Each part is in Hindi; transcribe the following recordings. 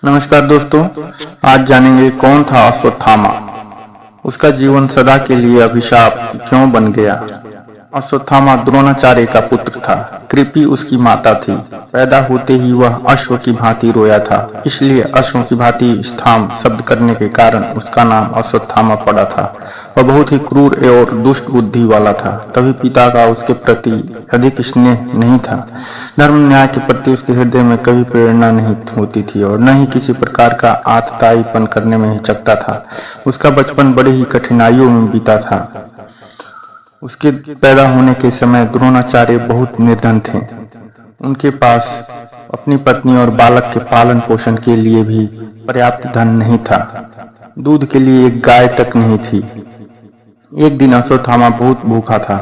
नमस्कार दोस्तों, आज जानेंगे कौन था अश्वत्थामा। उसका जीवन सदा के लिए अभिशाप क्यों बन गया। अश्वत्थामा द्रोणाचार्य का पुत्र था। कृपि उसकी माता थी। पैदा होते ही वह अश्व की भांति रोया था, इसलिए अश्व की भांति स्थाम शब्द करने के कारण उसका नाम अश्वत्थामा पड़ा था। वह बहुत ही क्रूर और दुष्ट बुद्धि वाला था, तभी पिता का उसके प्रति अधिक स्नेह नहीं था। धर्म न्याय के प्रति उसके हृदय में कभी प्रेरणा नहीं होती थी और न ही किसी प्रकार का आतताईपन करने में हिचकता था। उसका बचपन बड़े ही कठिनाइयों में बीता था। उसके पैदा होने के समय द्रोणाचार्य बहुत निर्धन थे। उनके पास अपनी पत्नी और बालक के पालन पोषण के लिए भी पर्याप्त धन नहीं था। दूध के लिए एक गाय तक नहीं थी। एक दिन अश्वत्थामा बहुत भूखा था।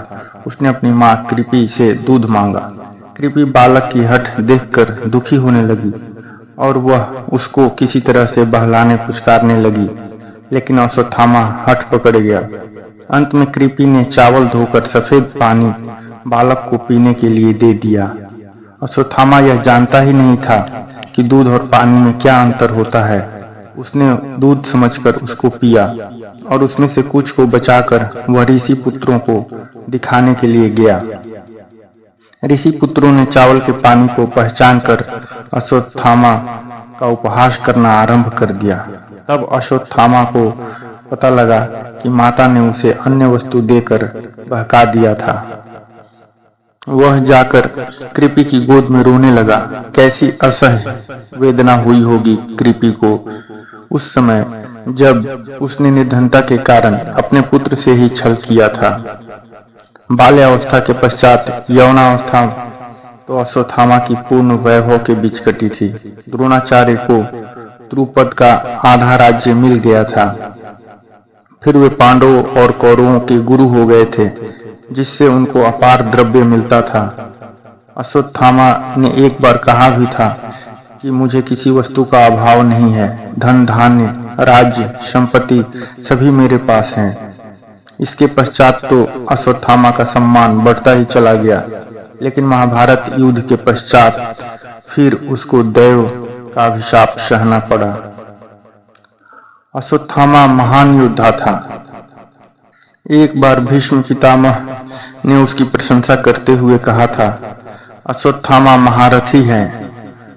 उसने अपनी माँ कृपि से दूध मांगा। कृपि बालक की हठ देखकर दुखी होने लगी और वह उसको किसी तरह से बहलाने पुचकारने लगी, लेकिन अश्वत्थामा हठ पकड़ गया। अंत में कृपि ने चावल धोकर सफेद पानी बालक को पीने के लिए दे दिया। अश्वत्थामा यह जानता ही नहीं था कि दूध और पानी में क्या अंतर होता है। उसने दूध समझकर उसको पिया और उसमें से कुछ को बचाकर वह ऋषि पुत्रों को दिखाने के लिए गया। ऋषि पुत्रों ने चावल के पानी को पहचान कर अश्वत्थामा का उपहास करना आरंभ कर दिया। तब अश्वत्थामा को पता लगा कि माता ने उसे अन्य वस्तु देकर बहका दिया था। वह जाकर कृपि की गोद में रोने लगा। कैसी असह्य वेदना हुई होगी कृपि को उस समय जब उसने निर्धनता के कारण अपने पुत्र से ही छल किया था। बाल्यावस्था के पश्चात यौनावस्था तो अश्वत्थामा की पूर्ण वैभव के बीच कटी थी। द्रोणाचार्य को द्रुपद का आधा राज्य मिल गया था। फिर वे पांडवों और कौरवों के गुरु हो गए थे, जिससे उनको अपार द्रव्य मिलता था। अश्वत्थामा ने एक बार कहा भी था कि मुझे किसी वस्तु का अभाव नहीं है। धन धान्य राज्य संपत्ति सभी मेरे पास हैं। इसके पश्चात तो अश्वत्थामा का सम्मान बढ़ता ही चला गया, लेकिन महाभारत युद्ध के पश्चात फिर उसको दैव का अभिशाप सहना पड़ा। अश्वत्थामा महान योद्धा था। एक बार भीष्म पितामह ने उसकी प्रशंसा करते हुए कहा था, अश्वत्थामा महारथी है,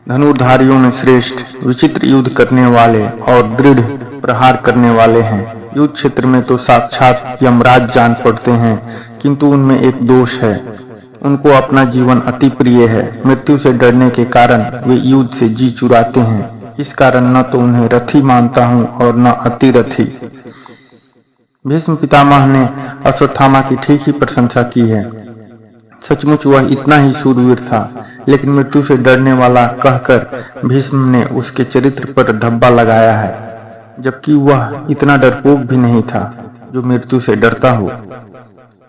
धनुर्धारियों में श्रेष्ठ, विचित्र युद्ध करने वाले और दृढ़ प्रहार करने वाले हैं। युद्ध क्षेत्र में तो साक्षात यमराज जान पड़ते हैं, किंतु उनमें एक दोष है, उनको अपना जीवन अति प्रिय है। मृत्यु से डरने के कारण वे युद्ध से जी चुराते हैं। इस कारण न तो उन्हें रथी मानता हूँ और न अति रथी। भीष्म पितामह ने अश्वत्थामा की ठीक ही प्रशंसा की है। सचमुच वह इतना ही शूरवीर था, लेकिन मृत्यु से डरने वाला कहकर भीष्म ने उसके चरित्र पर धब्बा लगाया है, जबकि वह इतना डरपोक भी नहीं था जो मृत्यु से डरता हो।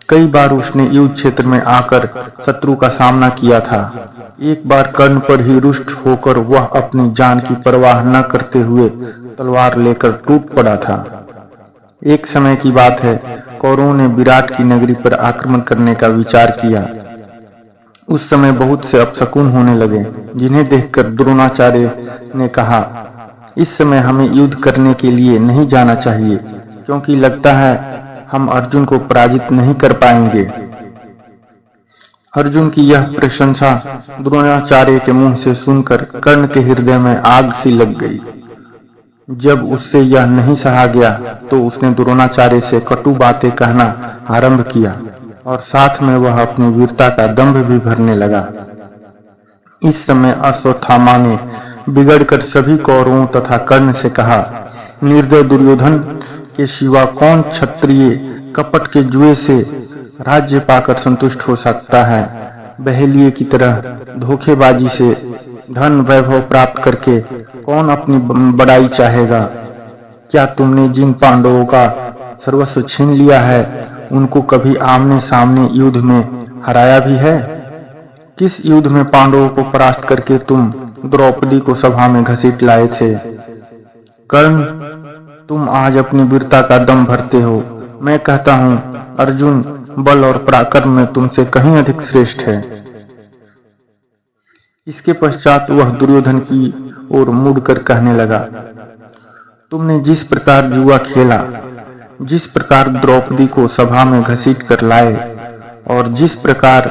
कई बार उसने युद्ध क्षेत्र में आकर शत्रु का सामना किया था। एक बार कर्ण पर ही रुष्ट होकर वह अपनी जान की परवाह न करते हुए तलवार लेकर टूट पड़ा था। एक समय की बात है, कौरवों ने विराट की नगरी पर आक्रमण करने का विचार किया। उस समय बहुत से अपशकुन होने लगे, जिन्हें देखकर द्रोणाचार्य ने कहा, इस समय हमें युद्ध करने के लिए नहीं जाना चाहिए, क्योंकि लगता है हम अर्जुन को पराजित नहीं कर पाएंगे। अर्जुन की यह प्रशंसा द्रोणाचार्य के मुंह से सुनकर कर्ण के हृदय में आग सी लग गई। जब उससे यह नहीं सहा गया तो उसने द्रोणाचार्य से कटु बातें कहना आरंभ किया और साथ में वह अपनी वीरता का दंभ भी भरने लगा। इस समय अश्वत्थामा ने बिगड़कर सभी कौरवों तथा कर्ण से कहा, निर्दय दुर्योधन के सिवा कौन क्षत्रिय कपट के जुए से राज्य पाकर संतुष्ट हो सकता है। बहेलिए की तरह धोखेबाजी से धन वैभव प्राप्त करके कौन अपनी बड़ाई चाहेगा। क्या तुमने जिन पांडवों का सर्वस्व छीन लिया है, उनको कभी आमने सामने युद्ध में हराया भी है। किस युद्ध में पांडवों को परास्त करके तुम द्रौपदी को सभा में घसीट लाए थे। कर्ण, तुम आज अपनी वीरता का दम भरते हो। मैं कहता हूँ अर्जुन बल और पराक्रम में तुमसे कहीं अधिक श्रेष्ठ है। इसके पश्चात वह दुर्योधन की ओर मुड़कर कहने लगा, तुमने जिस प्रकार जुआ खेला, जिस प्रकार द्रौपदी को सभा में घसीट कर लाए और जिस प्रकार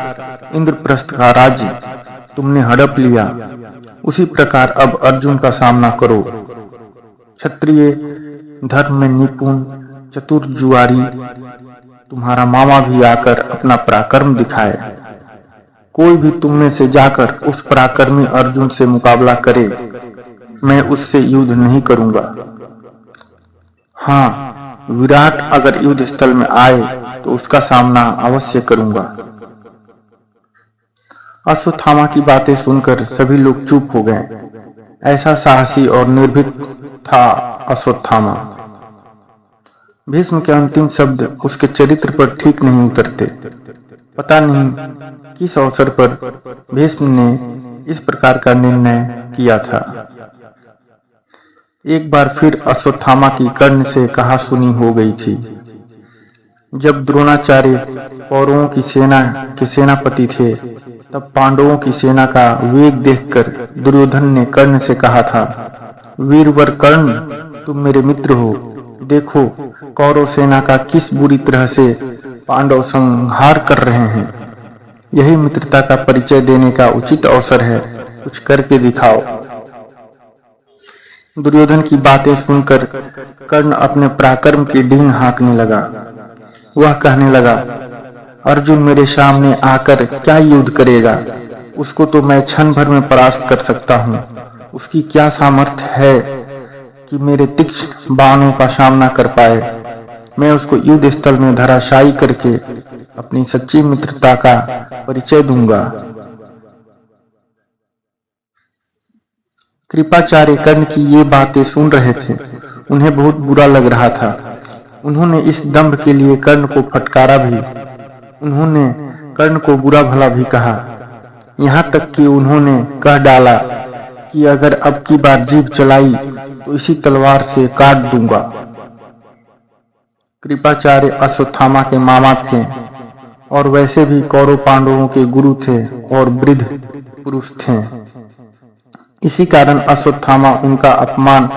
इंद्रप्रस्थ का राज्य तुमने हड़प लिया, उसी प्रकार अब अर्जुन का सामना करो। क्षत्रिय धर्म में निपुण चतुर जुआरी तुम्हारा मामा भी आकर अपना पराक्रम दिखाए। कोई भी तुम में से जाकर उस पराक्रमी अर्जुन से मुकाबला करे, मैं उससे युद्ध नहीं करूंगा। हाँ, विराट अगर युद्ध स्थल में आए तो उसका सामना अवश्य करूंगा। अश्वत्थामा की बातें सुनकर सभी लोग चुप हो गए। ऐसा साहसी और निर्भीक था अश्वत्थामा। भीष्म के अंतिम शब्द उसके चरित्र पर ठीक नहीं उतरते। पता नहीं किस अवसर पर भीष्म ने इस प्रकार का निर्णय किया था। एक बार फिर अश्वत्थामा की कर्ण से कहा सुनी हो गई थी। जब द्रोणाचार्य कौरवों की सेना के सेनापति थे, तब पांडवों की सेना का वेग देखकर दुर्योधन ने कर्ण से कहा था, वीरवर कर्ण, तुम मेरे मित्र हो। देखो कौरव सेना का किस बुरी तरह से पांडव संहार कर रहे हैं। यही मित्रता का परिचय देने का उचित अवसर है, कुछ करके दिखाओ। दुर्योधन की बातें सुनकर कर्ण अपने पराक्रम की डींग हाँकने लगा। वह कहने लगा, अर्जुन मेरे सामने आकर क्या युद्ध करेगा? उसको तो मैं क्षण भर में परास्त कर सकता हूँ। उसकी क्या सामर्थ्य है कि मेरे तीक्ष्ण बाणों का सामना कर पाए? मैं उसको युद्ध स्थल में धराशायी करके अपनी सच्ची मित्रता का परिचय दूंगा। कृपाचार्य कर्ण की ये बातें सुन रहे थे। उन्हें बहुत बुरा लग रहा था। उन्होंने इस दंभ के लिए कर्ण को फटकारा भी। उन्होंने कर्ण को बुरा भला भी कहा। यहाँ तक कि उन्होंने कह डाला कि अगर अब की बार जीभ चलाई तो इसी तलवार से काट दूंगा। कृपाचार्य अश्वत्थामा के मामा थे और वैसे भी कौरव पांडवों के गुरु थे और वृद्ध पुरुष थे। इसी कारण अश्वत्थामा उनका अपमान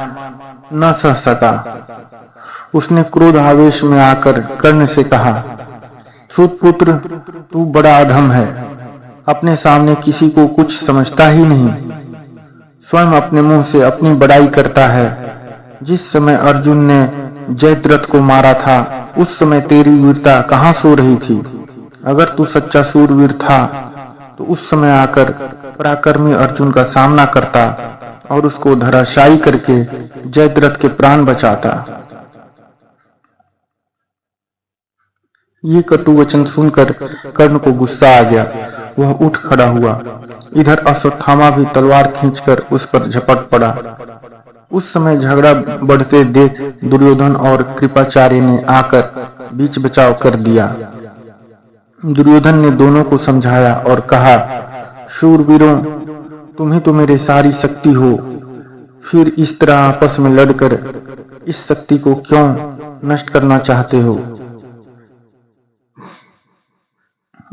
न सह सका। उसने क्रोध आवेश में आकर कर्ण से कहा, सूतपुत्र, तू बड़ा अधम है। अपने सामने किसी को कुछ समझता ही नहीं। स्वयं अपने मुंह से अपनी बड़ाई करता है। जिस समय अर्जुन ने जयद्रथ को मारा था, उस समय तेरी वीरता कहाँ सो रही थी? अगर तू सच्चा सूरवीर था तो उस समय आकर पराक्रमी अर्जुन का सामना करता और उसको धराशायी करके जयद्रथ के प्राण बचाता। ये कटु वचन सुनकर कर्ण को गुस्सा आ गया। वह उठ खड़ा हुआ। इधर अश्वत्थामा भी तलवार खींचकर उस पर झपट पड़ा। उस समय झगड़ा बढ़ते देख दुर्योधन और कृपाचार्य ने आकर बीच बचाव कर दिया। दुर्योधन ने दोनों को समझाया और कहा, शूरवीरों, तुम ही तो मेरे सारी शक्ति हो। फिर इस तरह आपस में लड़कर इस शक्ति को क्यों नष्ट करना चाहते हो?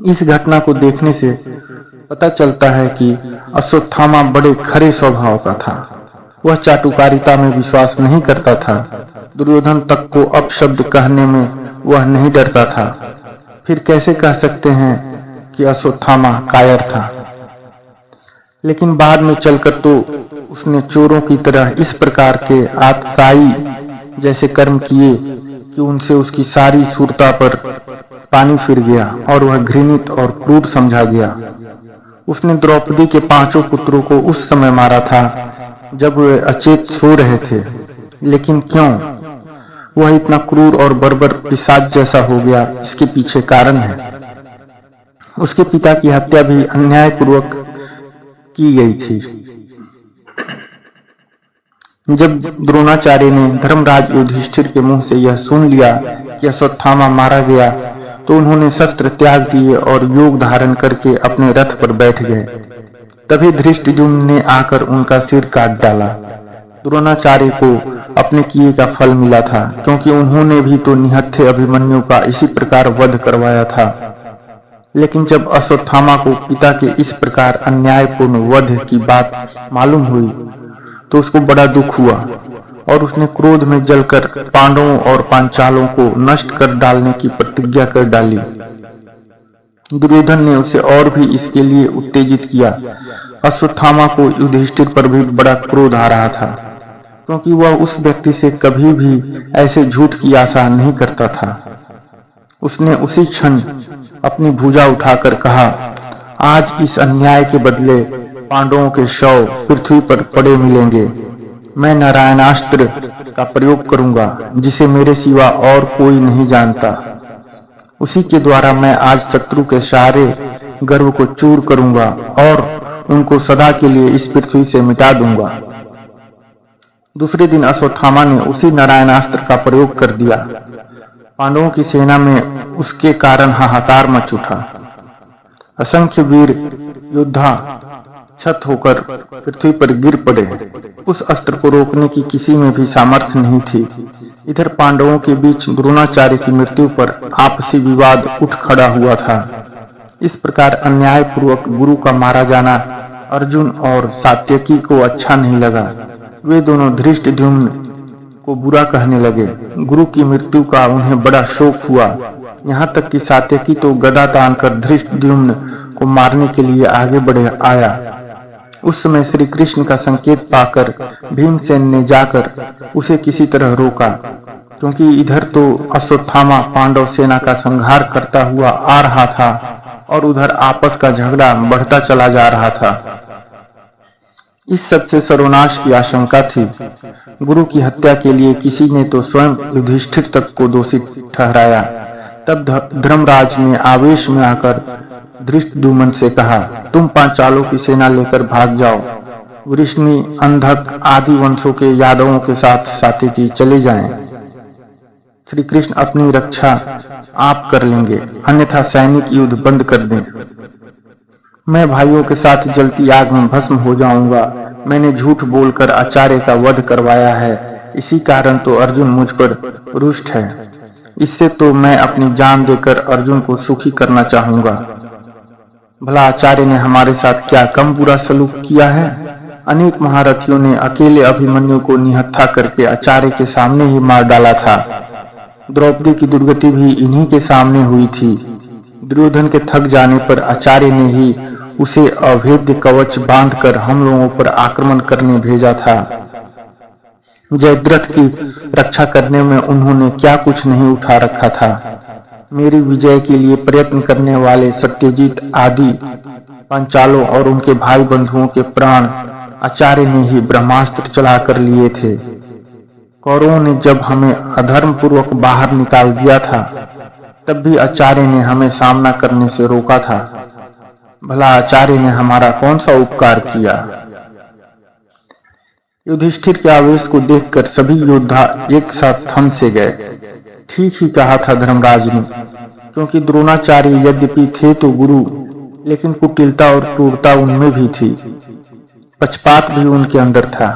इस घटना को देखने से पता चलता है कि अश्वत्थामा बड़े खरे स्वभाव का था। वह चाटुकारिता में विश्वास नहीं करता था। दुर्योधन तक को अपशब्द कहने में वह नहीं डरता था। फिर कैसे कह सकते हैं कि अश्वत्थामा कायर था? लेकिन बाद में चलकर तो उसने चोरों की तरह इस प्रकार के आतताई जैसे कर्म किए कि उनसे उसकी सारी शूरता पर पानी फिर गया और वह घृणित और क्रूर समझा गया। उसने द्रौपदी के 5 पुत्रों को उस समय मारा था जब वे अचेत सो रहे थे। लेकिन क्यों वह इतना क्रूर और बर्बर पिशाच जैसा हो गया, इसके पीछे कारण है। उसके पिता की हत्या भी अन्यायपूर्वक की गई थी। जब द्रोणाचार्य ने धर्मराज युधिष्ठिर के मुंह से यह सुन लिया कि अश्वत्थामा मारा गया, तो उन्होंने शस्त्र त्याग दिए और योग धारण करके अपने रथ पर बैठ गए। तभी धृष्टद्युम्न ने आकर उनका सिर काट डाला। द्रोणाचार्य को अपने किए का फल मिला था, क्योंकि उन्होंने भी तो निहत्थे अभिमन्यु का इसी प्रकार वध करवाया था। लेकिन जब अश्वत्थामा को पिता के इस प्रकार अन्यायपूर्ण वध की बात मालूम हुई तो उसको बड़ा दुख हुआ और उसने क्रोध में जलकर पांडवों और पांचालों को नष्ट कर डालने की प्रतिज्ञा कर डाली। दुर्योधन ने उसे और भी इसके लिए उत्तेजित किया। अश्वत्थामा को युधिष्ठिर पर भी बड़ा क्रोध आ रहा था, क्योंकि वह उस व्यक्ति से कभी भी ऐसे झूठ की आशा नहीं करता था। उसने उसी क्षण अपनी भुजा उठाकर कहा, आज इस अन्याय के बदले पांडवों के शव पृथ्वी पर पड़े मिलेंगे। मैं नारायणास्त्र का प्रयोग करूंगा, जिसे मेरे सिवा और कोई नहीं जानता। उसी के द्वारा मैं आज शत्रु के सारे गर्व को चूर करूंगा और उनको सदा के लिए इस पृथ्वी से मिटा दूंगा। दूसरे दिन अश्वत्थामा ने उसी नारायणास्त्र का प्रयोग कर दिया। पांडवों की सेना में उसके कारण हाहाकार मच उठा। असंख्य वीर योद्धा छत होकर पृथ्वी पर गिर पड़े। उस अस्त्र को रोकने की किसी में भी सामर्थ्य नहीं थी। इधर पांडवों के बीच द्रोणाचार्य की मृत्यु पर आपसी विवाद उठ खड़ा हुआ था। इस प्रकार अन्यायपूर्वक गुरु का मारा जाना अर्जुन और सात्यकी को अच्छा नहीं लगा। वे दोनों धृष्टद्युम्न को बुरा कहने लगे। गुरु की मृत्यु का उन्हें बड़ा शोक हुआ। यहाँ तक कि सात्यकी तो गदा तान कर धृष्टद्युम्न को मारने के लिए आगे बढ़ आया। उस समय श्री कृष्ण का संकेत पाकर भीमसेन ने जाकर उसे किसी तरह रोका, क्योंकि इधर तो अश्वत्थामा पांडव सेना का संहार करता हुआ आ रहा था और उधर आपस का झगड़ा बढ़ता चला जा रहा था। इस सब से सर्वनाश की आशंका थी। गुरु की हत्या के लिए किसी ने तो स्वयं युधिष्ठिर तक को दोषी ठहराया। तब धर्मराज ने आवेश में आकर धृष्टद्युम्न से कहा, तुम पांचालों की सेना लेकर भाग जाओ। वृष्णि, अंधक आदि वंशों के यादवों के साथ सात्यकी चले जाएं। श्री कृष्ण अपनी रक्षा आप कर लेंगे, अन्यथा सैनिक युद्ध बंद कर दें। मैं भाइयों के साथ जलती आग में भस्म हो जाऊंगा। मैंने झूठ बोलकर आचार्य का वध करवाया है, इसी कारण तो अर्जुन मुझ पर रुष्ट है। इससे तो मैं अपनी जान देकर अर्जुन को सुखी करना चाहूंगा। भला आचार्य ने हमारे साथ क्या कम बुरा सलूक किया है? अनेक महारथियों ने अकेले अभिमन्यु को निहत्था करके आचार्य के सामने ही मार डाला था। द्रौपदी की दुर्गति भी इन्हीं के सामने हुई थी। दुर्योधन के थक जाने पर आचार्य ने ही उसे अभेद्य कवच बांधकर हम लोगों पर आक्रमण करने भेजा था। जयद्रथ की रक्षा करने में उन्होंने क्या कुछ नहीं उठा रखा था। मेरी विजय के लिए प्रयत्न करने वाले सत्यजीत आदि पांचालों और उनके भाई बंधुओं के प्राण आचार्य ने ही ब्रह्मास्त्र चलाकर लिए थे। कौरवों ने जब हमें अधर्म पूर्वक बाहर निकाल दिया था, तब भी आचार्य ने हमें सामना करने से रोका था। भला आचार्य ने हमारा कौन सा उपकार किया? युधिष्ठिर के आवेश को देखकर सभी योद्धा एक साथ थम से गए। ठीक ही कहा था धर्मराज ने, क्योंकि द्रोणाचार्य यद्यपि थे तो गुरु, लेकिन कुटिलता और क्रूरता उनमें भी थी। पक्षपात भी उनके अंदर था।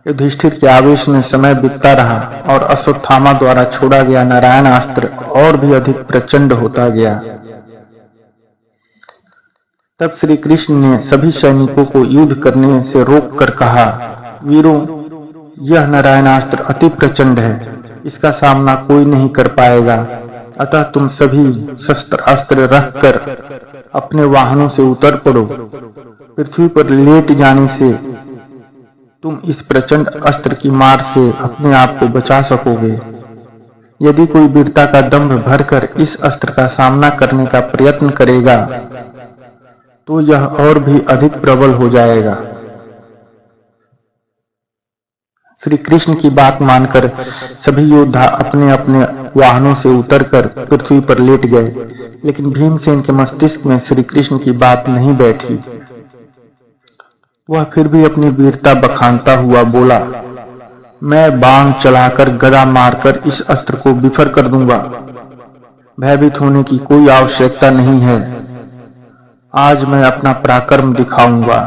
युधिष्ठिर के आवेश में समय बीतता रहा और अश्वत्थामा द्वारा छोड़ा गया नारायणास्त्र और भी अधिक प्रचंड होता गया। तब श्री कृष्ण ने सभी सैनिकों को युद्ध करने से रोककर कहा, वीरों, यह नारायणास्त्र अति प्रचंड है, इसका सामना कोई नहीं कर पाएगा। अतः तुम सभी शस्त्र अस्त्र रखकर अपने वाहनों से उतर पड़ो। पृथ्वी पर लेट जाने से तुम इस प्रचंड अस्त्र की मार से अपने आप को बचा सकोगे। यदि कोई वीरता का दंभ भरकर इस अस्त्र का सामना करने का प्रयत्न करेगा तो यह और भी अधिक प्रबल हो जाएगा। श्री कृष्ण की बात मानकर सभी योद्धा अपने अपने वाहनों से उतरकर पृथ्वी पर लेट गए, लेकिन भीमसेन के मस्तिष्क में श्री कृष्ण की बात नहीं बैठी। वह फिर भी अपनी वीरता बखानता हुआ बोला, मैं बाण चलाकर गदा मारकर इस अस्त्र को विफर कर दूंगा। भयभीत होने की कोई आवश्यकता नहीं है। आज मैं अपना पराक्रम दिखाऊंगा।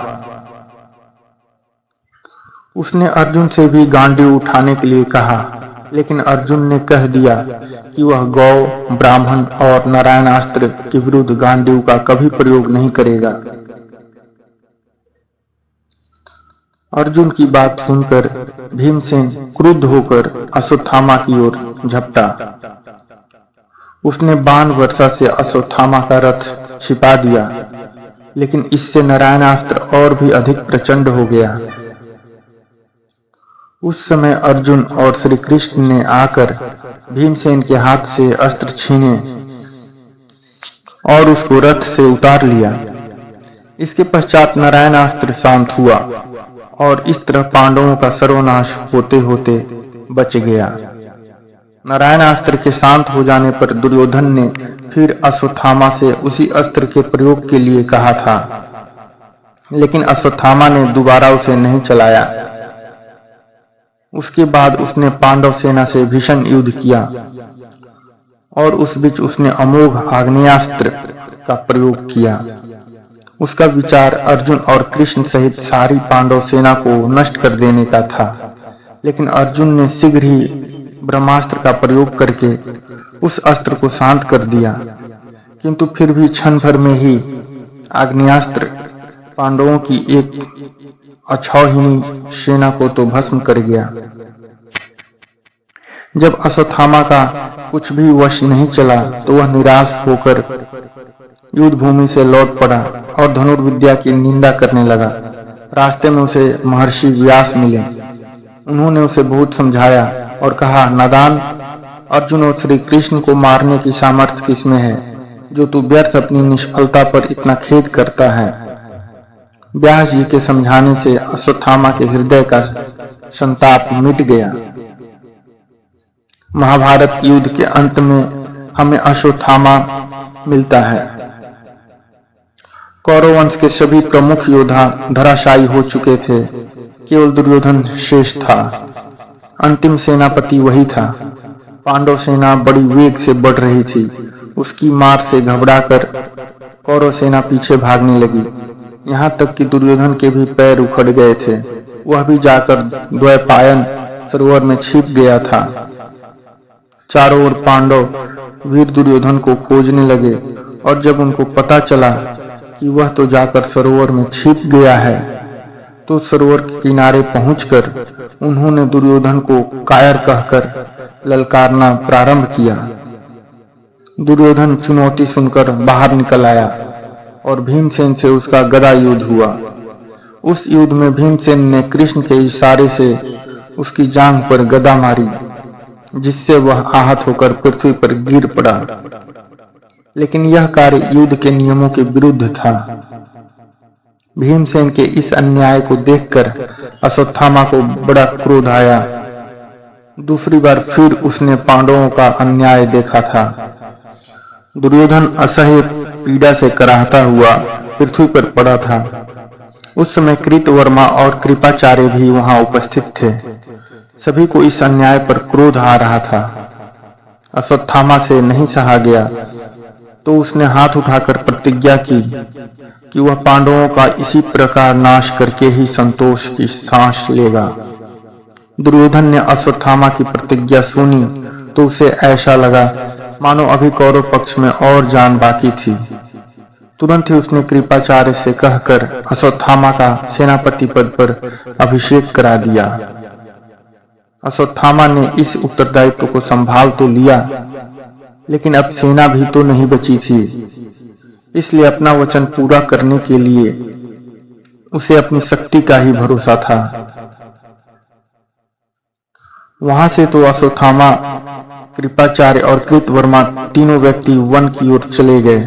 उसने अर्जुन से भी गांडी उठाने के लिए कहा, लेकिन अर्जुन ने कह दिया कि वह गौ, ब्राह्मण और नारायणास्त्र के विरुद्ध गांडीव का कभी प्रयोग नहीं करेगा। अर्जुन की बात सुनकर भीमसेन क्रुद्ध होकर अश्वत्थामा की ओर झपटा। उसने बाण वर्षा से अश्वत्थामा का रथ छिपा दिया, लेकिन इससे नारायणास्त्र और भी अधिक प्रचंड हो गया। उस समय अर्जुन और श्री कृष्ण ने आकर भीमसेन के हाथ से अस्त्र छीने और उसको रथ से उतार लिया। इसके पश्चात नारायणास्त्र शांत हुआ और इस तरह पांडवों का सर्वनाश होते होते बच गया। नारायणास्त्र के शांत हो जाने पर दुर्योधन ने फिर अश्वत्थामा से उसी अस्त्र के प्रयोग के लिए कहा था, लेकिन अश्वत्थामा ने दोबारा उसे नहीं चलाया। उसके बाद उसने पांडव सेना से भीषण युद्ध किया और उस बीच उसने अमोघ आग्नेयास्त्र का प्रयोग किया। उसका विचार अर्जुन और कृष्ण सहित सारी पांडव सेना को नष्ट कर देने का था, लेकिन अर्जुन ने शीघ्र ही ब्रह्मास्त्र का प्रयोग करके उस अस्त्र को शांत कर दिया, किंतु फिर भी क्षण भर में ही आग्नेयास्त्र पांडवों की एक अछौहिणी सेना को तो भस्म कर गया। जब अश्वत्थामा का कुछ भी वश नहीं चला तो वह निराश होकर युद्ध भूमि से लौट पड़ा और धनुर्विद्या की निंदा करने लगा। रास्ते में उसे महर्षि व्यास मिले। उन्होंने उसे बहुत समझाया और कहा, नादान, अर्जुन और श्री कृष्ण को मारने की सामर्थ्य किसमें है, जो तू व्यर्थ अपनी निष्फलता पर इतना खेद करता है। व्यास जी के समझाने से अश्वत्थामा के हृदय का संताप मिट गया। महाभारत युद्ध के अंत में हमें अश्वत्थामा मिलता है। कौरव वंश के सभी प्रमुख योद्धा धराशायी हो चुके थे, केवल दुर्योधन शेष था। अंतिम सेनापति वही था। पांडव सेना बड़ी वेग से बढ़ रही थी। उसकी मार से घबराकर कौरव सेना पीछे भागने लगी। यहाँ तक कि दुर्योधन के भी पैर उखड़ गए थे। वह भी जाकर द्वैपायन सरोवर में छिप गया था। चारों ओर पांडव वीर दुर्योधन को खोजने लगे और जब उनको पता चला कि वह तो जाकर सरोवर में छिप गया है, तो सरोवर के किनारे पहुंचकर उन्होंने दुर्योधन को कायर कहकर ललकारना प्रारंभ किया। दुर्योधन चुनौती सुनकर बाहर निकल आया और भीमसेन से उसका गदा युद्ध हुआ। उस युद्ध में भीमसेन ने कृष्ण के इशारे से उसकी जांघ पर गदा मारी, जिससे वह आहत होकर पृथ्वी पर गिर पड़ा। लेकिन यह कार्य युद्ध के नियमों के विरुद्ध था। भीमसेन के इस अन्याय को देखकर अश्वत्थामा को बड़ा क्रोध आया। दूसरी बार फिर उसने पांडवों का अन्याय देखा था। दुर्योधन असह्य पीड़ा से कराहता हुआ पृथ्वी पर पड़ा था। उस समय कृतवर्मा और कृपाचार्य भी वहां उपस्थित थे। सभी को इस अन्याय पर क्रोध आ रहा था। अश्वत्थामा से नहीं सहा गया तो उसने हाथ उठाकर प्रतिज्ञा की कि वह पांडवों का इसी प्रकार नाश करके ही संतोष की सांस लेगा। दुर्योधन ने अश्वत्थामा की प्रतिज्ञा सुनी तो उसे ऐसा लगा मानो अभी कौरव पक्ष में और जान बाकी थी। तुरंत ही उसने कृपाचार्य से कहकर अश्वत्थामा का सेनापति पद पर अभिषेक करा दिया। अश्वत्थामा ने इस उत्तरदायित्व को संभाल तो लिया, लेकिन अब सेना भी तो नहीं बची थी। इसलिए अपना वचन पूरा करने के लिए उसे अपनी शक्ति का ही भरोसा था। वहां से तो अश्वत्थामा, कृपाचार्य और कृतवर्मा तीनों व्यक्ति वन की ओर चले गए,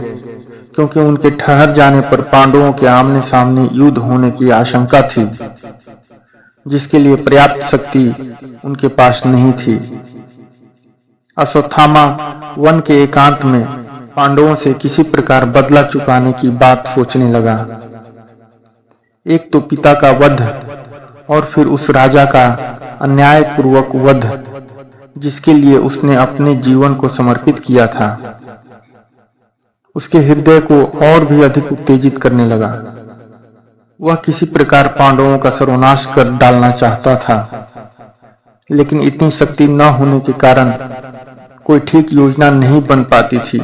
क्योंकि उनके ठहर जाने पर पांडवों के आमने सामने युद्ध होने की आशंका थी, जिसके लिए पर्याप्त शक्ति उनके पास नहीं थी। अश्वत्थामा वन के एकांत में पांडवों से किसी प्रकार बदला चुकाने की बात सोचने लगा। एक तो पिता का वध और फिर उस राजा का अन्यायपूर्वक वध, जिसके लिए उसने अपने जीवन को समर्पित किया था, उसके हृदय को और भी अधिक उत्तेजित करने लगा। वह किसी प्रकार पांडवों का सर्वनाश कर डालना चाहता था। लेकिन इतनी शक्ति न होने के कारण कोई ठीक योजना नहीं बन पाती थी।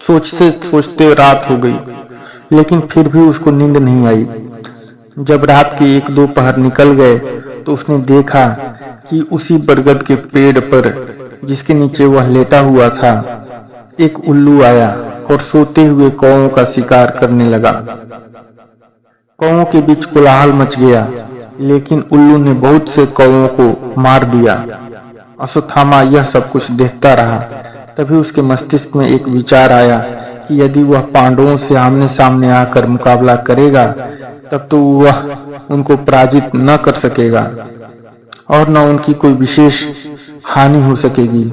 सोचते सोचते रात हो गई, लेकिन फिर भी उसको नींद नहीं आई। जब रात के 1-2 पहर निकल गए तो उसने देखा कि उसी बरगद के पेड़ पर, जिसके नीचे वह लेटा हुआ था, एक उल्लू आया और सोते हुए कौओं का शिकार करने लगा। कौओं के बीच कोलाहल मच गया, लेकिन उल्लू ने बहुत से कौओं को मार दिया। अश्वत्थामा यह सब कुछ देखता रहा। तभी उसके मस्तिष्क में एक विचार आया कि यदि वह पांडवों से आमने सामने आकर मुकाबला करेगा, तब तो वह उनको पराजित न कर सकेगा और न उनकी कोई विशेष हानि हो सकेगी।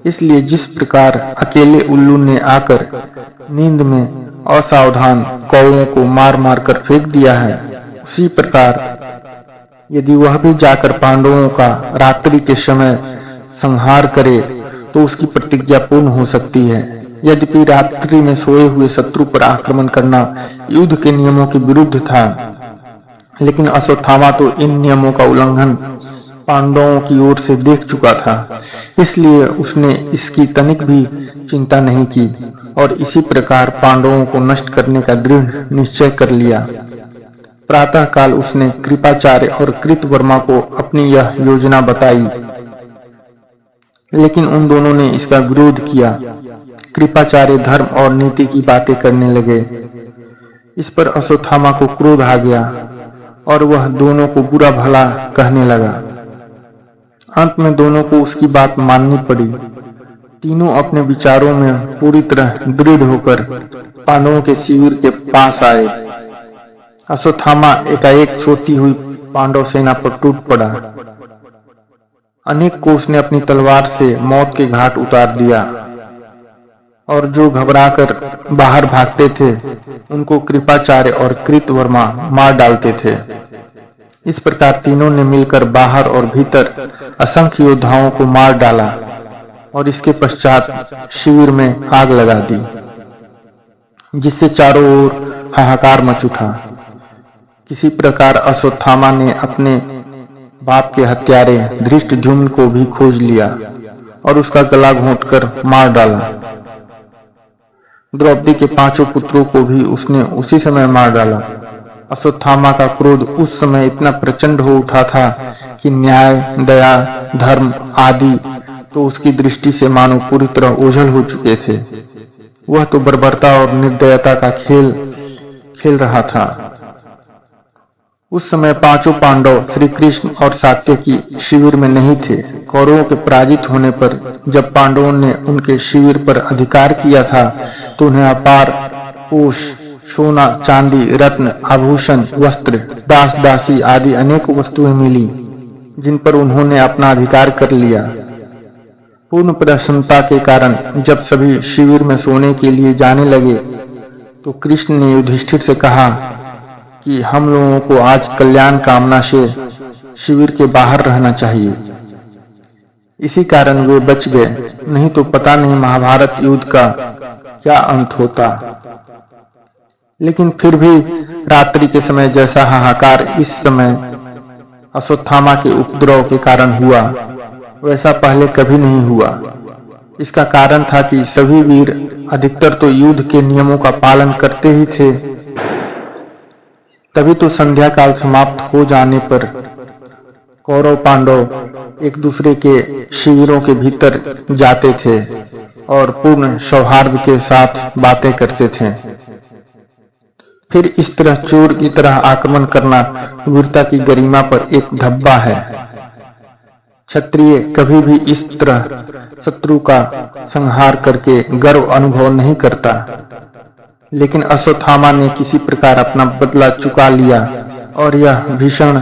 इसलिए जिस प्रकार अकेले उल्लू ने आकर नींद में असावधान कौओं को मार मार कर फेंक दिया है, उसी प्रकार यदि वह भी जाकर पांडवों का रात्रि के समय संहार करे तो उसकी प्रतिज्ञा पूर्ण हो सकती है। यद्यपि रात्रि में सोए हुए शत्रु पर आक्रमण करना युद्ध के नियमों के विरुद्ध था, लेकिन अश्वत्थामा तो इन नियमों का उल्लंघन पांडवों की ओर से देख चुका था। इसलिए उसने इसकी तनिक भी चिंता नहीं की और इसी प्रकार पांडवों को नष्ट करने का दृढ़ निश्चय कर लिया। प्रातः काल उसने कृपाचार्य और कृतवर्मा को अपनी यह योजना बताई, लेकिन उन दोनों ने इसका विरोध किया। कृपाचार्य धर्म और नीति की बातें करने लगे। इस पर अश्वत्थामा को क्रोध आ गया और वह दोनों को बुरा भला कहने लगा। अंत में दोनों को उसकी बात माननी पड़ी। तीनों अपने विचारों में पूरी तरह दृढ़ होकर पांडवों के शिविर के पास आए। अश्वत्थामा एकाएक सोती हुई पांडव सेना पर टूट पड़ा। अनेक को उसने अपनी तलवार से मौत के घाट उतार दिया और जो घबराकर बाहर भागते थे उनको कृपाचार्य और कृतवर्मा मार डालते थे। इस प्रकार तीनों ने मिलकर बाहर और भीतर असंख्य योद्धाओं को मार डाला और इसके पश्चात शिविर में आग लगा दी, जिससे चारों ओर हाहाकार मच उठा। किसी प्रकार अश्वत्थामा ने अपने बाप के हत्यारे धृष्टद्युम्न को भी खोज लिया और उसका गला घोंटकर मार डाला। द्रौपदी के 5 पुत्रों को भी उसने उसी समय मार डाला। अश्वत्थामा का क्रोध उस समय इतना प्रचंड हो उठा था कि न्याय, दया, धर्म आदि तो उसकी दृष्टि से मानो पूरी तरह ओझल हो चुके थे। वह तो बर्बरता और निर्दयता का खेल खेल रहा था। उस समय 5 पांडव श्री कृष्ण और सात्यकी शिविर में नहीं थे। कौरवों के पराजित होने पर जब पांडवों ने उनके शिविर पर अधिकार किया था तो उन्हें अपार कोष, सोना, चांदी, रत्न, आभूषण, वस्त्र, दास दासी आदि अनेक वस्तुएं मिली, जिन पर उन्होंने अपना अधिकार कर लिया। पूर्ण प्रसन्नता के कारण जब सभी शिविर में सोने के लिए जाने लगे तो कृष्ण ने युधिष्ठिर से कहा कि हम लोगों को आज कल्याण कामना से शिविर के बाहर रहना चाहिए। इसी कारण वे बच गए, नहीं तो पता नहीं महाभारत युद्ध का क्या अंत होता। लेकिन फिर भी रात्रि के समय जैसा हाहाकार इस समय अश्वत्थामा के उपद्रव के कारण हुआ, वैसा पहले कभी नहीं हुआ। इसका कारण था कि सभी वीर अधिकतर तो युद्ध के नियमों का पालन करते ही थे। तभी तो संध्या काल समाप्त हो जाने पर कौरव पांडव एक दूसरे के शिविरों के भीतर जाते थे और पूर्ण सौहार्द के साथ बातें करते थे। फिर इस तरह चोर की तरह आक्रमण करना वीरता की गरिमा पर एक धब्बा है। क्षत्रिय कभी भी इस तरह शत्रु का संहार करके गर्व अनुभव नहीं करता। लेकिन अश्वत्थामा ने किसी प्रकार अपना बदला चुका लिया और यह भीषण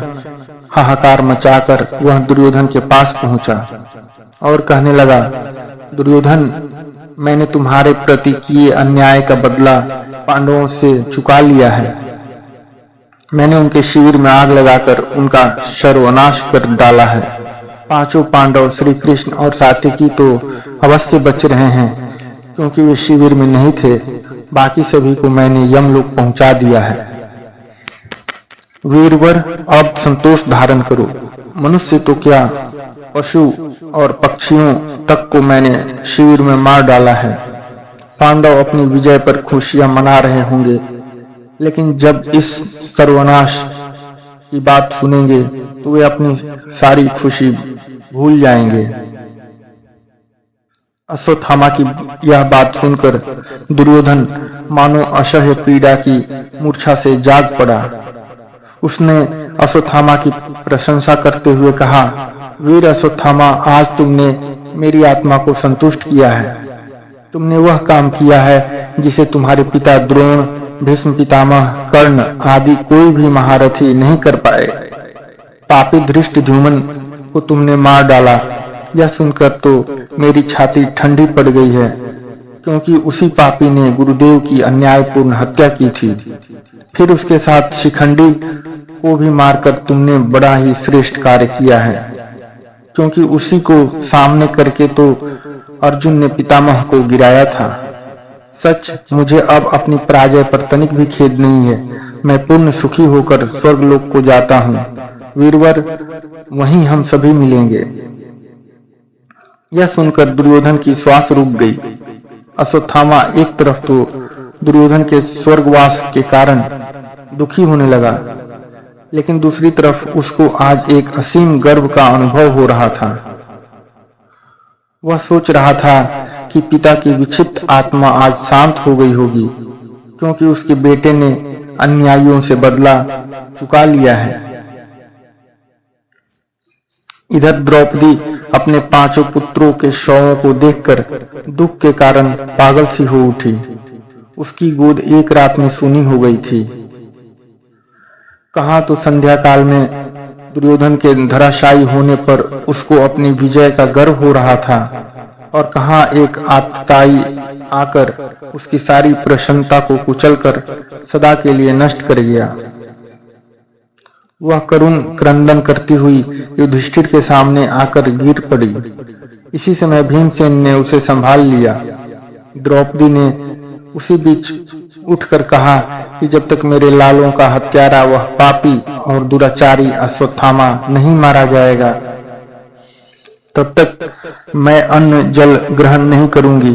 हाहाकार मचाकर वह दुर्योधन के पास पहुंचा और कहने लगा, दुर्योधन, मैंने तुम्हारे प्रति किए अन्याय का बदला पांडवों से चुका लिया है। मैंने उनके शिविर में आग लगाकर उनका सर्वनाश कर डाला है। 5 पांडव श्री कृष्ण और सात्यकी तो अवश्य बच रहे हैं, क्योंकि वे शिविर में नहीं थे। बाकी सभी को मैंने यमलोक पहुंचा दिया है। वीरवर, अब संतोष धारण करो। मनुष्य तो क्या, पशु और पक्षियों तक को मैंने शिविर में मार डाला है। पांडव अपनी विजय पर खुशियां मना रहे होंगे, लेकिन जब इस सर्वनाश की बात सुनेंगे तो वे अपनी सारी खुशी भूल जाएंगे। अश्वत्थामा की यह बात सुनकर दुर्योधन मानो असह्य पीड़ा की मूर्छा से जाग पड़ा। उसने अश्वत्थामा की प्रशंसा करते हुए कहा, वीर अश्वत्थामा, आज तुमने मेरी आत्मा को संतुष्ट किया है। तुमने वह काम किया है जिसे तुम्हारे पिता द्रोण, भीष्म पितामह, कर्ण आदि कोई भी महारथी नहीं कर पाए। पापी धृष्टद्युम्न को तुमने मार डाला। यह सुनकर तो मेरी छाती ठंडी पड़ गई है, क्योंकि उसी पापी ने गुरुदेव की अन्यायपूर्ण हत्या की थी। फिर उसके साथ शिखंडी को भी मारकर तुमने बड़ा ही श्रेष्ठ कार्य किया है, क्योंकि उसी को सामने करके तो अर्जुन ने पितामह को गिराया था। सच, मुझे अब अपनी पराजय पर तनिक भी खेद नहीं है। मैं पूर्ण सुखी होकर स्वर्गलोक को जाता हूँ। वीरवर, वहीं हम सभी मिलेंगे। यह सुनकर दुर्योधन की श्वास रुक गई। अश्वत्थामा एक तरफ तो दुर्योधन के स्वर्गवास के कारण दुखी होने लगा, लेकिन दूसरी तरफ उसको आज एक असीम गर्व का अनुभव हो रहा था। वह सोच रहा था कि पिता की विक्षिप्त आत्मा आज शांत हो गई होगी, क्योंकि उसके बेटे ने अन्यायियों से बदला चुका लिया है। इधर द्रौपदी अपने 5 पुत्रों के शवों को देखकर दुख के कारण पागल सी हो उठी। उसकी गोद एक रात में सूनी हो गई थी। कहाँ तो संध्या काल में दुर्योधन के धराशायी होने पर उसको अपनी विजय का गर्व हो रहा था, और कहाँ एक आतताई आकर उसकी सारी प्रसन्नता को कुचलकर सदा के लिए नष्ट कर गया। वह करुण क्रंदन करती हुई युधिष्ठिर के सामने आकर गिर पड़ी। इसी समय भीमसेन ने उसे संभाल लिया। द्रौपदी ने उसी बीच उठकर कहा कि जब तक मेरे लालों का हत्यारा, वह पापी और दुराचारी अश्वत्थामा नहीं मारा जाएगा, तब तक मैं अन्न जल ग्रहण नहीं करूंगी।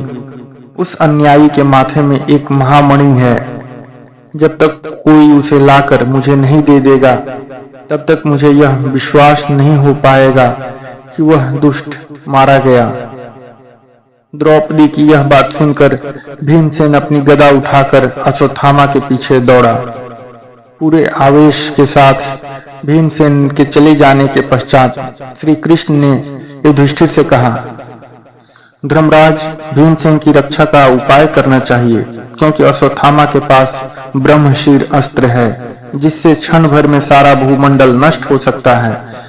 उस अन्यायी के माथे में एक महामणि है। जब तक कोई उसे लाकर मुझे नहीं दे देगा, तब तक मुझे यह विश्वास नहीं हो पाएगा कि वह दुष्ट मारा गया। द्रौपदी की यह बात सुनकर भीमसेन अपनी गदा उठाकर अश्वत्थामा के पीछे दौड़ा। पूरे आवेश के साथ भीमसेन के चले जाने के पश्चात श्री कृष्ण ने युधिष्ठिर से कहा, धर्मराज, भीमसेन की रक्षा का उपाय करना चाहिए, क्योंकि अश्वत्थामा के पास ब्रह्मशीर अस्त्र है, जिससे क्षण भर में सारा भूमंडल नष्ट हो सकता है।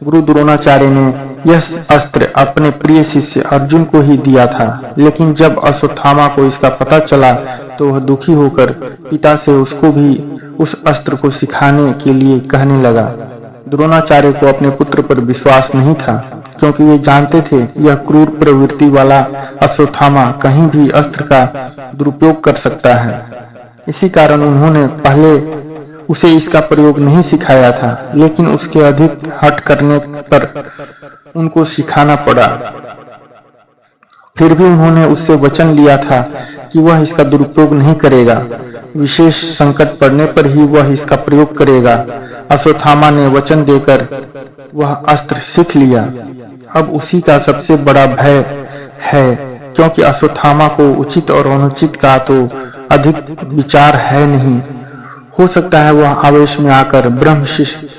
गुरु द्रोणाचार्य ने यह अस्त्र अपने प्रिय शिष्य अर्जुन को ही दिया था, लेकिन जब अश्वत्थामा को इसका पता चला तो वह दुखी होकर पिता से उसको भी उस अस्त्र को सिखाने के लिए कहने लगा। द्रोणाचार्य को अपने पुत्र पर विश्वास नहीं था, क्योंकि वे जानते थे यह क्रूर प्रवृत्ति वाला अश्वत्थामा कहीं भी अस्त्र का दुरुपयोग कर सकता है। इसी कारण उन्होंने पहले उसे इसका प्रयोग नहीं सिखाया था, लेकिन उसके अधिक हठ करने पर उनको सिखाना पड़ा। फिर भी उन्होंने उससे वचन लिया था कि वह इसका दुरुपयोग नहीं करेगा। विशेष संकट पड़ने पर ही वह इसका प्रयोग करेगा। अश्वत्थामा ने वचन देकर वह अस्त्र सीख लिया। अब उसी का सबसे बड़ा भय है, क्योंकि अश्वत्थामा को उचित और अनुचित का तो अधिक विचार है नहीं। हो सकता है वह आवेश में आकर ब्रह्मशिर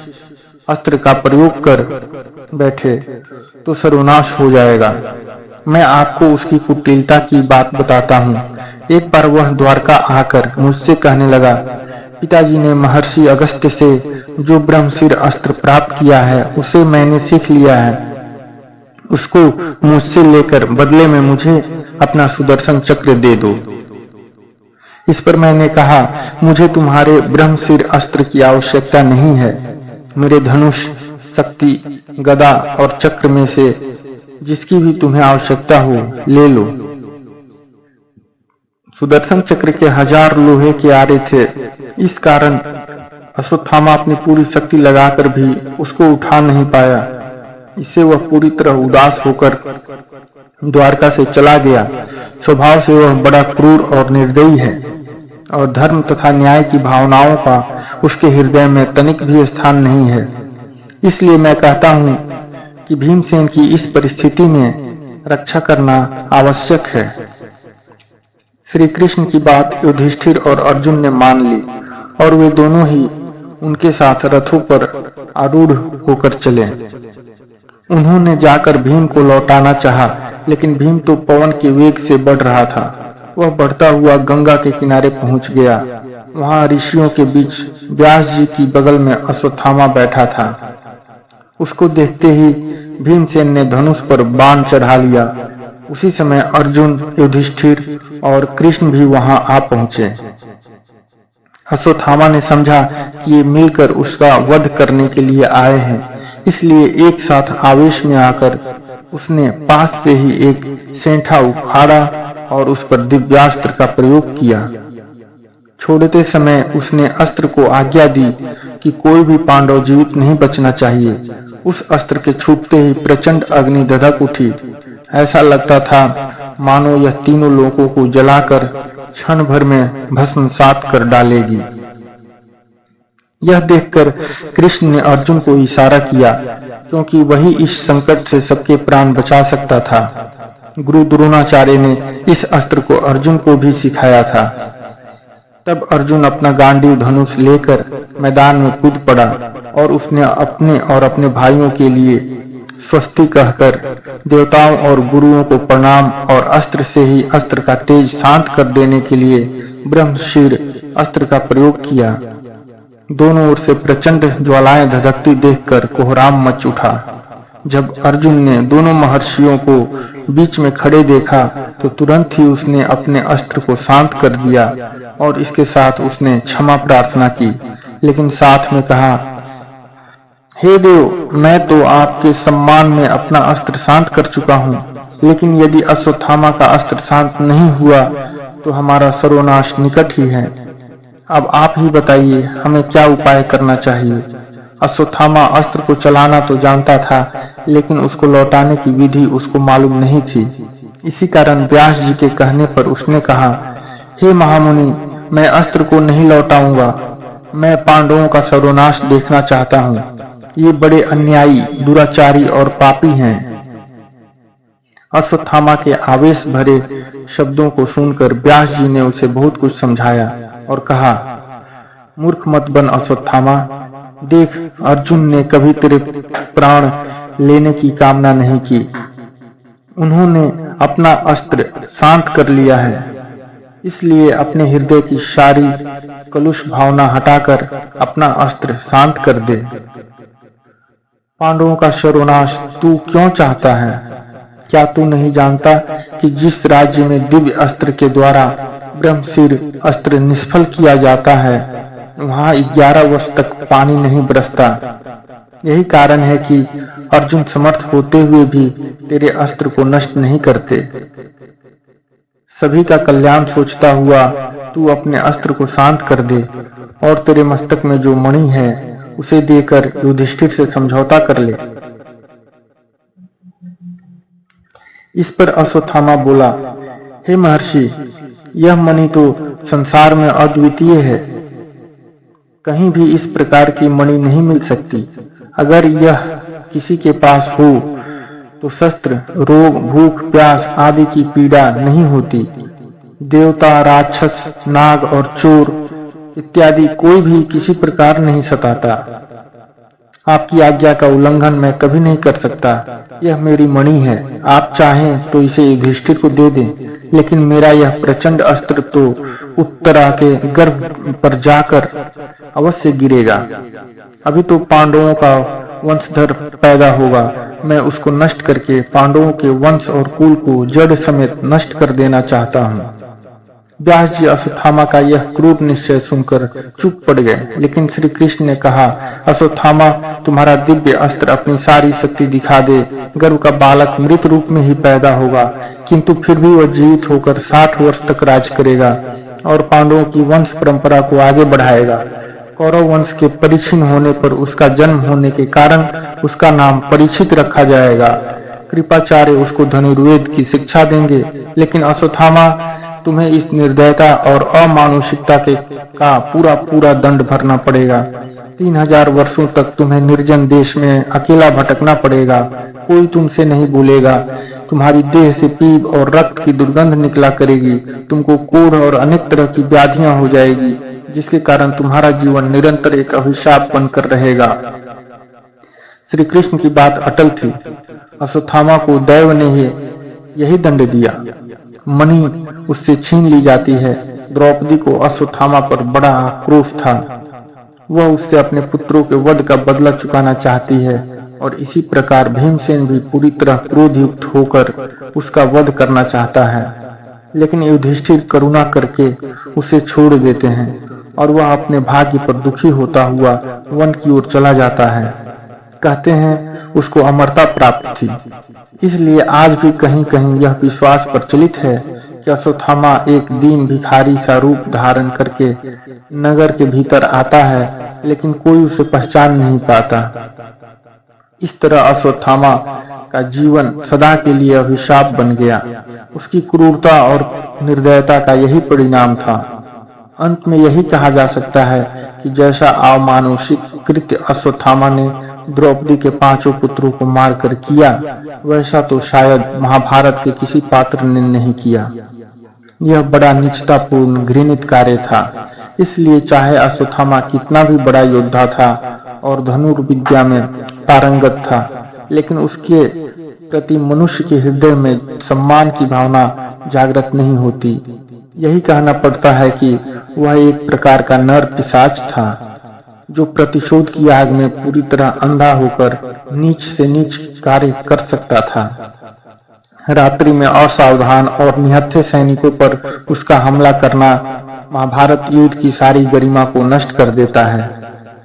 अस्त्र का प्रयोग कर बैठे तो सर्वनाश हो जाएगा। मैं आपको उसकी कुटिलता की बात बताता हूँ। एक बार वह द्वारका आकर मुझसे कहने लगा, पिताजी ने महर्षि अगस्त्य से जो ब्रह्मशिर अस्त्र प्राप्त किया है उसे मैंने सीख लिया है। उसको मुझसे लेकर बदले में मुझे अपना सुदर्शन चक्र दे दो। इस पर मैंने कहा, मुझे तुम्हारे ब्रह्मशिर अस्त्र की आवश्यकता नहीं है। मेरे धनुष, शक्ति, गदा और चक्र में से जिसकी भी तुम्हें आवश्यकता हो ले लो। सुदर्शन चक्र के 1000 लोहे के आरे थे। इस कारण अश्वत्थामा अपनी पूरी शक्ति लगाकर भी उसको उठा नहीं पाया। इससे वह पूरी तरह उदास होकर द्वारका से चला गया। स्वभाव से वह बड़ा क्रूर और निर्दयी है और धर्म तथा न्याय की भावनाओं का उसके हृदय में तनिक भी स्थान नहीं है। इसलिए मैं कहता हूँ कि भीमसेन की इस परिस्थिति में रक्षा करना आवश्यक है। श्री कृष्ण की बात युधिष्ठिर और अर्जुन ने मान ली और वे दोनों ही उनके साथ रथों पर आरूढ़ होकर चले। उन्होंने जाकर भीम को लौटाना चाहा, लेकिन भीम तो पवन के वेग से बढ़ रहा था। वह बढ़ता हुआ गंगा के किनारे पहुंच गया। वहां ऋषियों के बीच व्यास जी की बगल में अश्वत्थामा बैठा था। उसको देखते ही भीमसेन ने धनुष पर बाण चढ़ा लिया। उसी समय अर्जुन, युधिष्ठिर और कृष्ण भी वहां आ पहुंचे। अश्वत्थामा ने समझा कि ये मिलकर उसका वध करने के लिए आए हैं, इसलिए एक साथ आवेश में आकर उसने पास से ही एक सेंठा उखाड़ा और उस पर दिव्यास्त्र का प्रयोग किया। छोड़ते समय उसने अस्त्र को आज्ञा दी कि कोई भी पांडव जीवित नहीं बचना चाहिए। उस अस्त्र के छूटते ही प्रचंड अग्नि धधक उठी। ऐसा लगता था मानो यह तीनों लोगों को जलाकर क्षण भर में भस्मसात कर डालेगी। यह देखकर कृष्ण ने अर्जुन को इशारा किया, क्योंकि वही इस संकट से सबके प्राण बचा सकता था। गुरु द्रोणाचार्य ने इस अस्त्र को अर्जुन को भी सिखाया था। तब अर्जुन अपना गांडीव धनुष लेकर मैदान में कूद पड़ा और उसने अपने और अपने भाइयों के लिए स्वस्ति कहकर देवताओं और गुरुओं को प्रणाम और अस्त्र से ही अस्त्र का तेज शांत कर देने के लिए ब्रह्मशीर अस्त्र का प्रयोग किया। दोनों ओर से प्रचंड ज्वालाएं धधकती देखकर कोहराम मच उठा। जब अर्जुन ने दोनों महर्षियों को बीच में खड़े देखा तो तुरंत ही उसने अपने अस्त्र को शांत कर दिया और इसके साथ उसने क्षमा प्रार्थना की, लेकिन साथ में कहा, हे देव, मैं तो आपके सम्मान में अपना अस्त्र शांत कर चुका हूँ, लेकिन यदि अश्वत्थामा का अस्त्र शांत नहीं हुआ तो हमारा सर्वनाश निकट ही है। अब आप ही बताइए हमें क्या उपाय करना चाहिए। अश्वत्थामा अस्त्र को चलाना तो जानता था, लेकिन उसको लौटाने की विधि उसको मालूम नहीं थी। इसी कारण व्यास जी के कहने पर उसने कहा, हे महामुनि, मैं अस्त्र को नहीं लौटाऊंगा। मैं पांडवों का सर्वनाश देखना चाहता हूँ। ये बड़े अन्यायी, दुराचारी और पापी हैं। अश्वत्थामा के आवेश भरे शब्दों को सुनकर व्यास जी ने उसे बहुत कुछ समझाया और कहा, मूर्ख मत बन अश्वत्थामा। देख, अर्जुन ने कभी तेरे प्राण लेने की कामना नहीं की। उन्होंने अपना अस्त्र शांत कर लिया है, इसलिए अपने हृदय की सारी कलुष भावना हटाकर अपना अस्त्र शांत कर दे। पांडवों का सर्वनाश तू क्यों चाहता है? क्या तू नहीं जानता कि जिस राज्य में दिव्य अस्त्र के द्वारा ब्रह्मशीर अस्त्र निष्फल किया जाता है, वहां 11 वर्ष तक पानी नहीं बरसता। यही कारण है कि अर्जुन समर्थ होते हुए भी तेरे अस्त्र को नष्ट नहीं करते। सभी का कल्याण सोचता हुआ तू अपने अस्त्र को शांत कर दे और तेरे मस्तक में जो मणि है उसे देकर युधिष्ठिर से समझौता कर ले। इस पर अश्वत्थामा बोला, हे महर्षि, यह मणि तो संसार में अद्वितीय है। कहीं भी इस प्रकार की मणि नहीं मिल सकती। अगर यह किसी के पास हो तो शस्त्र, रोग, भूख, प्यास आदि की पीड़ा नहीं होती। देवता, राक्षस, नाग और चोर इत्यादि कोई भी किसी प्रकार नहीं सताता। आपकी आज्ञा का उल्लंघन मैं कभी नहीं कर सकता। यह मेरी मणि है। आप चाहें तो इसे युधिष्ठिर को दे दें, लेकिन मेरा यह प्रचंड अस्त्र तो उत्तरा के गर्भ पर जाकर अवश्य गिरेगा। अभी तो पांडवों का वंशधर पैदा होगा। मैं उसको नष्ट करके पांडवों के वंश और कुल को जड़ समेत नष्ट कर देना चाहता हूँ। व्यास जी अश्वत्थामा का यह क्रूर निश्चय सुनकर चुप पड़ गए, लेकिन श्री कृष्ण ने कहा, अश्वत्थामा, तुम्हारा दिव्य अस्त्र अपनी सारी शक्ति दिखा दे। गर्भ का बालक मृत रूप में ही पैदा होगा, किंतु फिर भी वह जीवित होकर 60 वर्ष तक राज करेगा और पांडवों की वंश परंपरा को आगे बढ़ाएगा। कौरव वंश के परिचिन होने पर उसका जन्म होने के कारण उसका नाम परीक्षित रखा जाएगा। कृपाचार्य उसको धनुर्वेद की शिक्षा देंगे, लेकिन अश्वत्थामा तुम्हें इस निर्दयता और अमानुषिकता का पूरा पूरा दंड भरना पड़ेगा। 3000 वर्षों तक तुम्हें निर्जन देश में अकेला भटकना पड़ेगा। कोई तुमसे नहीं बोलेगा। तुम्हारी देह से पीप और रक्त की दुर्गंध निकला करेगी। तुमको कोढ़ और अनेक तरह की व्याधियां हो जाएगी, जिसके कारण तुम्हारा जीवन निरंतर एक अभिशाप बनकर रहेगा। श्री कृष्ण की बात अटल थी। अश्वत्थामा को दैव ने यही दंड दिया। मणि उससे छीन ली जाती है। द्रौपदी को अश्वत्थामा पर बड़ा आक्रोश था। वह उससे अपने पुत्रों के वध का बदला चुकाना चाहती है और इसी प्रकार भीमसेन भी पूरी तरह क्रोधयुक्त होकर उसका वध करना चाहता है, लेकिन युधिष्ठिर करुणा करके उसे छोड़ देते हैं और वह अपने भाग्य पर दुखी होता हुआ वन की ओर चला जाता है। कहते हैं उसको अमरता प्राप्त थी। इसलिए आज भी कहीं कहीं यह विश्वास प्रचलित है कि अश्वत्थामा एक दीन भिखारी सा रूप धारण करके नगर के भीतर आता है, लेकिन कोई उसे पहचान नहीं पाता। इस तरह अश्वत्थामा का जीवन सदा के लिए अभिशाप बन गया। उसकी क्रूरता और निर्दयता का यही परिणाम था। अंत में यही कहा जा सकता है कि जैसा अमानुषिक कृत्य अश्वत्थामा ने द्रौपदी के 5 पुत्रों को मारकर किया, वैसा तो शायद महाभारत के किसी पात्र ने नहीं किया। यह बड़ा निष्ठापूर्ण घृणित कार्य था। इसलिए चाहे अश्वत्थामा कितना भी बड़ा योद्धा था और धनुर्विद्या में पारंगत था, लेकिन उसके प्रति मनुष्य के हृदय में सम्मान की भावना जागृत नहीं होती। यही कहना पड़ता है कि वह एक प्रकार का नर पिशाच था, जो प्रतिशोध की आग में पूरी तरह अंधा होकर नीच से नीच कार्य कर सकता था। रात्रि में असावधान और निहत्थे सैनिकों पर उसका हमला करना महाभारत युद्ध की सारी गरिमा को नष्ट कर देता है।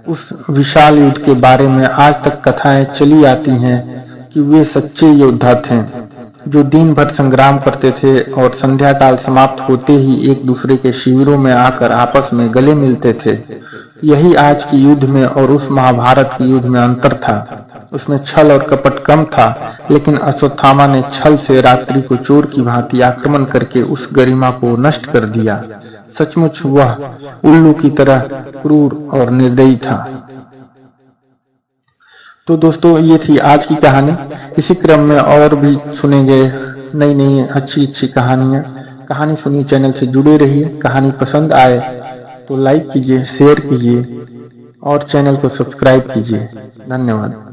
उस विशाल युद्ध के बारे में आज तक कथाएं चली आती हैं कि वे सच्चे योद्धा थे, जो दिन भर संग्राम करते थे और संध्या काल समाप्त होते ही एक दूसरे के शिविरों में आकर आपस में गले मिलते थे। यही आज की युद्ध में और उस महाभारत की युद्ध में अंतर था। उसमें छल और कपट कम था, लेकिन अश्वत्थामा ने छल से रात्रि को चोर की भांति आक्रमण करके उस गरिमा को नष्ट कर दिया। सचमुच वह उल्लू की तरह क्रूर और निर्दयी था। तो दोस्तों, ये थी आज की कहानी। इसी क्रम में और भी सुनेंगे नई नई अच्छी कहानियां। कहानी सुनिए, चैनल से जुड़े रहिए। कहानी पसंद आए तो लाइक कीजिए, शेयर कीजिए और चैनल को सब्सक्राइब कीजिए। धन्यवाद।